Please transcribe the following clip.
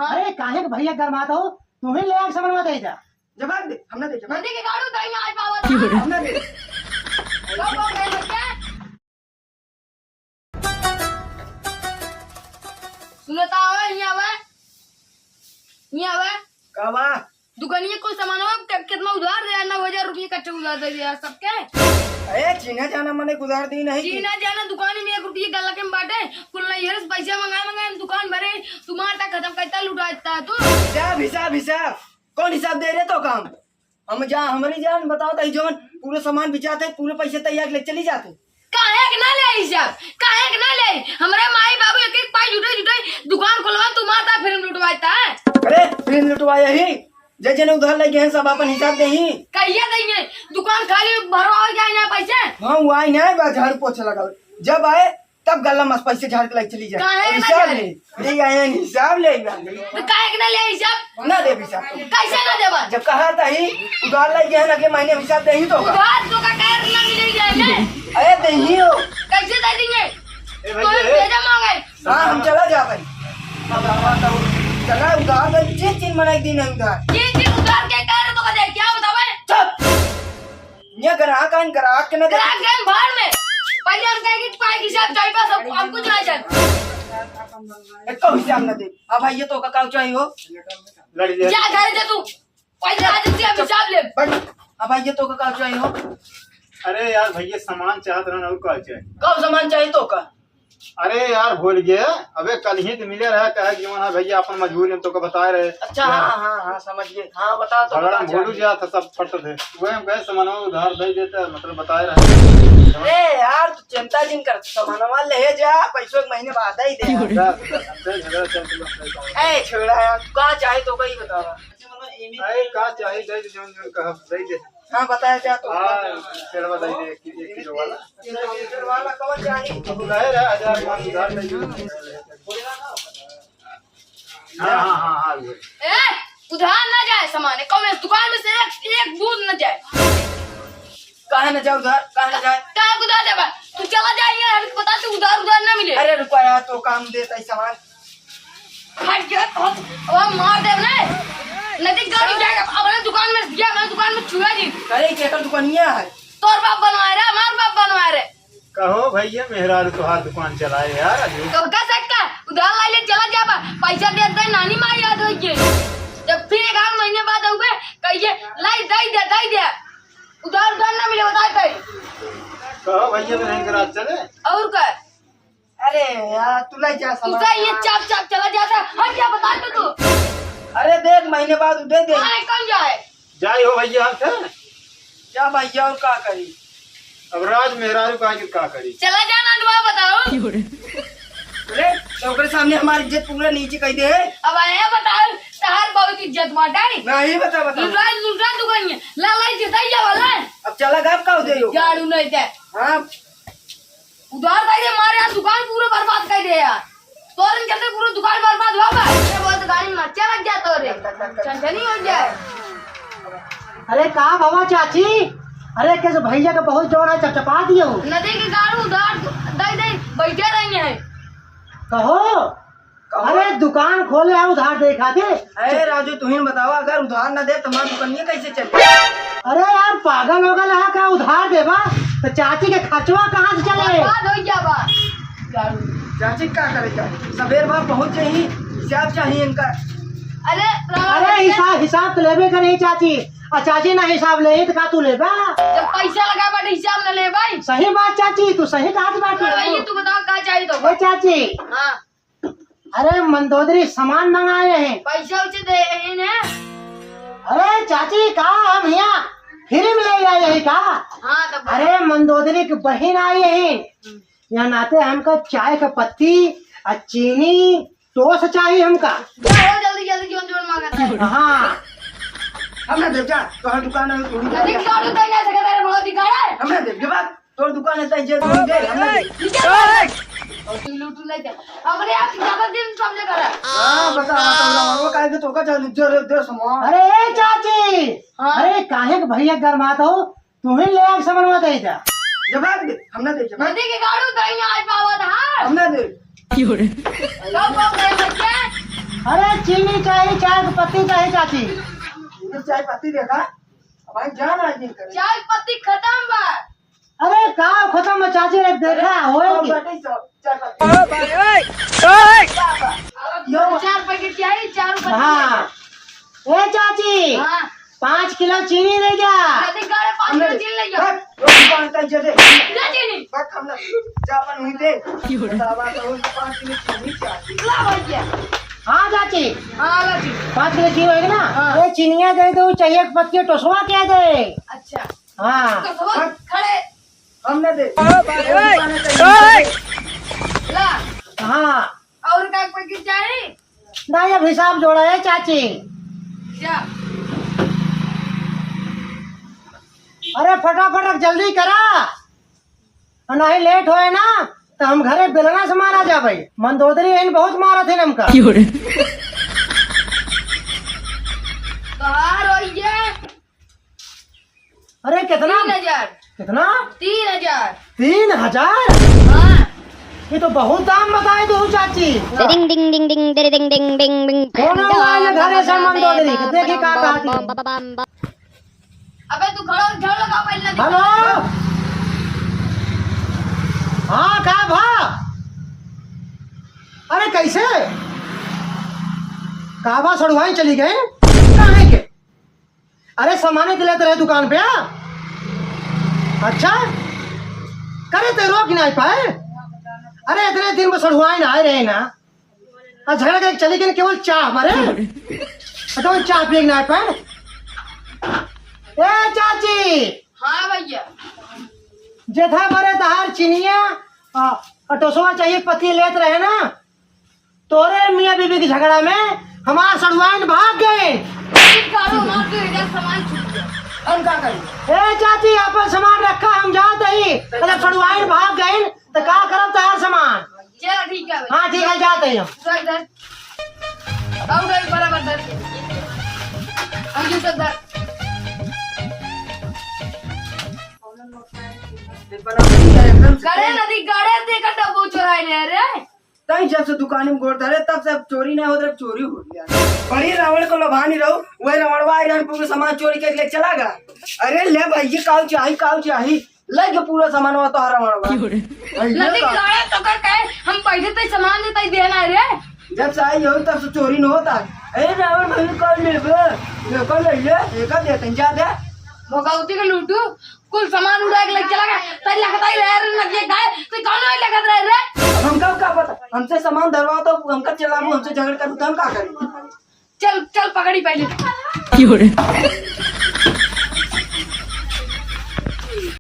अरे काहे के भैया गरमात हो तू ही ले आके समझवा दे जा जवाब दे हमने दे जवाब नदी के गाड़ू दई ना आ पावत हमने दे कब हो गए बच्चे सुनता हो यहाँ आवे कावा दुकानिया को सामान कितना उधार दे 9,000 रुपये कच्चे उधार दे दिया सबके अरे चीना जाना मैंने गुजार दी नहीं जीना जाना दुकान में 1 रुपये गला के बांटे कुल नहीं है पैसे मंगाए दुकान भरे तुम्हारा तक खत्म करता लुटाता है तू हिसाब कौन हिसाब दे रहे तो काम हम हमारी जान बताओ तो जोन पूरे सामान बिचाते पूरे पैसे तैयार ले चली जाते काहे के ना ले हिसाब काहे के ना ले हमारे माई बाबू एक एक पाई जुटे दुकान खुलवा तुम्हारा फिल्म लुटवाता है अरे फिल्म लुटवाया ही जैसे उधार लगे हैं सब अपन हिसाब दे ही कहिए देंगे दुकान खाली भरवा हो जाए ना पैसे हाँ वो आई ना बस झाड़ू पोछा लगा जब आए तब गला मस पैसे झाड़ के चली जाए काहे ना हिसाब जाए? ले आए हिसाब ले तो काहे के ना ले हिसाब ना दे हिसाब कैसे ना देबा जब कहा था ही उधार लगे हैं अगले महीने हिसाब दे ही तो होगा। उधार तो का कह ना मिल जाए अरे दे ही हो कैसे दे देंगे तो भेजा मांगे हाँ हम चला जाते चला उधार दे चीज मनाई दिन है उधार ये उधार के कह रहे तो का दे क्या बतावे चुप ये ग्राहक के ना दे ग्राहक गए बाहर में पहले हम कहेंगे पाई की हिसाब चाहिए बस हम कुछ नहीं चाहिए एक हिसाब ना दे अब भाई ये तो का काउ चाहिए हो लड़ी दे क्या करे थे तू पहले आज से हम हिसाब ले बट अब भाई ये तो का काउ चाहिए हो अरे यार भैया सामान चाहत रहना और का चाहिए कब सामान चाहिए तो का अरे यार भूल गया अबे कल ही तो मिले रहा कहे कि वहाँ भैया अपन मजबूरी हम तो का बताए रहे अच्छा हाँ समझ गए हाँ बता तो झगड़ा भूल गया था सब फट थे वही हम कहे सामान उधार दे देते मतलब बताए रहे अरे यार तू चिंता जिन कर सामान ले जा पैसों एक महीने बाद ही दे झगड़ा चल ए छोड़ा यार तू कहाँ चाहे तो कहीं बता अरे का चाहिए दे दे जोन जोन कहा दे दे हाँ बताया जा तो चलवा दे दे 1 किलो वाला कौन चाहिए तो कहे रहा 1000 मान उधार दे हाँ ए उधार ना जाए सामान कम दुकान में से एक बूंद न जाए कहे न जाओ उधार कहे न जाए क्या उधार देबा तू चला जाएंगे हम बता तू उधार ना मिले अरे रुको यार तो काम देता है सामान हट गया तो अब मार दे ना नदी गाड़ी जाएगा अपने दुकान में गया अपने दुकान में छुआ जी अरे केकर दुकानिया है तोर बाप बनवाए रे हमार बाप बनवाए रे कहो भैया मेहरारू तो हाथ दुकान चलाए यार अभी तो का सकता उधार ला ले चला जाबा पैसा दे दे नानी माँ याद हो गई जब फिर 1 महीने बाद आऊंगे कहिए लाई दे उधार ना मिले बता कहीं कहो भैया तो नहीं करा चले और क्या अरे यार तू ले जा सामान तुझे ये चाप चला जाता हट क्या बता तू अरे देख महीने बाद दे दे कौन जाए जाई हो भैया हमसे क्या भैया और क्या करी अब राज मेहरारू का करी चला जाना दुआ बताओ अरे चौकरे सामने हमारी इज्जत पूरा नीचे कह दे अब आया बताओ तहार बहुत इज्जत बाटाई नहीं बता लूटा दुकान है ला जिता जा वाला अब चला गाप का दे यो झाड़ू नहीं दे हाँ उधार दे दे मारे यार दुकान पूरा बर्बाद कर दे यार तोरन कहते पूरा दुकान बर्बाद हुआ बा ये बहुत गाड़ी में मर्चा लग जाता रे छनछनी हो जाए अरे का बाबा चाची अरे कैसे भैया का बहुत जोर है चपचपा दिए हो नदी के गाड़ू उधार दे बैठे रहेंगे हैं कहो अरे दुकान खोले है उधार दे खाते अरे राजू तुम्हें बताओ अगर उधार न दे तुम्हारी दुकानिया कैसे चले अरे यार पागल हो गया है का उधार देबा तो चाची के खर्चवा कहाँ से चले बर्बाद हो जाबा गाड़ू चाची क्या करे चाहिए सवेर बार पहुँच जाही हिसाब चाहिए इनका अरे हिसाब तो लेबे का नहीं चाची और चाची ना हिसाब ले तो का तू लेबा जब पैसा लगा बट हिसाब न ले भाई सही बात चाची तू सही बात ये तू बताओ क्या चाहिए तो ओ चाची हाँ अरे मंदोदरी सामान मंगाए हैं पैसा उसे दे इन्हें अरे चाची का हम यहाँ फ्री में ले आए हैं का हाँ तब अरे मंदोदरी की बहन आई है यहाँ नाते हमका चाय का पत्ती और चीनी टोस चाहिए हमका जल्दी जोन मांगता है हाँ हमने देख जा तो दुकान है तू नदी के गाड़ू तो नहीं सकता है बहुत दिखा है हमने देख बात तोर दुकान है तई दे हमने और तू लूट ले जा हमरे आप ज्यादा दिन समझे कर हां बता वो काहे तो का दे सामान अरे चाची हाँ? अरे काहे के भैया गरमात हो तुम्हें ले आके समझवा दे जा जवाब दे हमने दे जवाब नदी के गाड़ू तो नहीं आ पावा था हमने दे कब गए बच्चे अरे चीनी चाहिए, चाय की पत्ती चाहिए चाची। ये चाय पत्ती देखा भाई जान आज नहीं करे चाय पत्ती खत्म बा। अरे का खत्म है चाची ने देखा हो कि चाय पत्ती यो 4 पैकेट चाहिए, 4 पत्ती। हाँ ए चाची हाँ 5 किलो चीनी दे जा। नदी गाड़े 5 किलो चीनी ले जाओ। ना चीनी ला भैया। हाँ चाची हाँ ला चीनी। 5 किलो चीनी होगी ना। हाँ। ये चीनिया दे दो, चाहिए एक पत्ती टोसवा क्या दे। अच्छा हाँ तो सब खड़े हमने दे ला। हाँ और का पैकेट चाहिए? ना ये हिसाब जोड़ा है चाची। जा अरे फटाफट जल्दी करा, और नहीं लेट होए ना तो हम घरे बेलना से मारा जाबे। मंदोदरी इन बहुत मारा थे हमका। बाहर होइए। अरे कितना 3000। कितना 3000। 3000? हाँ ये तो बहुत दाम बताए दो चाची। Ding ding ding ding ding ding ding ding ding. कौन वाले घरे से मंदोदरी के देखी का कहती। अबे तू खड़ा हो, झाड़ू लगा पहले नदी। हेलो हाँ का भा। अरे कैसे काबा सड़ुआई चली गए कहाँ के। अरे सामान के लेते रहे दुकान पे। अच्छा करे तो रोक नहीं पाए। अरे इतने दिन में सड़ुआई ना आए रहे ना, और झगड़ा के चली गई केवल चाह मारे। तो चाह पिए ना पाए। ए चाची हाँ भैया। जेठा बड़े तहार चिनिया टोसवा चाहिए पति लेत रहे ना, तोरे मियाँ बीबी के झगड़ा में हमारा सड़ुआइन भाग गए। गाड़ो मार के इधर सामान छूट गया। हम क्या करें ए चाची अपन सामान रखा हम जाते ही, अगर सड़ुआइन भाग गए तो का करब तहार सामान। चलो ठीक है भाई। हाँ ठीक है जाते ही हम। तो इधर आओ इधर बराबर इधर। हम जो इधर गड़े नदी गड़े देखा डब्बू चुराए ले रे। तई जब से दुकान में गोड़ धरे तब से चोरी नहीं होता, चोरी हो गया। बड़ी रावण को लोभा नहीं रहो, वही रावणवा आयरन पूरा सामान चोरी करके ले चला गया। अरे ले भाई ये काउ चाहिए ले के पूरा सामान वो तो रावणवा नदी गड़े तो कर कहे हम पैसे ते सामान देता ही देना है रे। जब से आई हो तब से चोरी नहीं होता। अरे रावण भाई कौन ले कौन ले एक देते जा दे भगवती के लूटू कुल सामान उड़ा के ले चला गया। तई लगता ही रे नदी गाय तो कौन है लगत रहे रे। हम कब का पता, हमसे सामान धरवा तो हमका चलाबू, हमसे झगड़ कर तो हम का करें। चल चल पकड़ी पहले।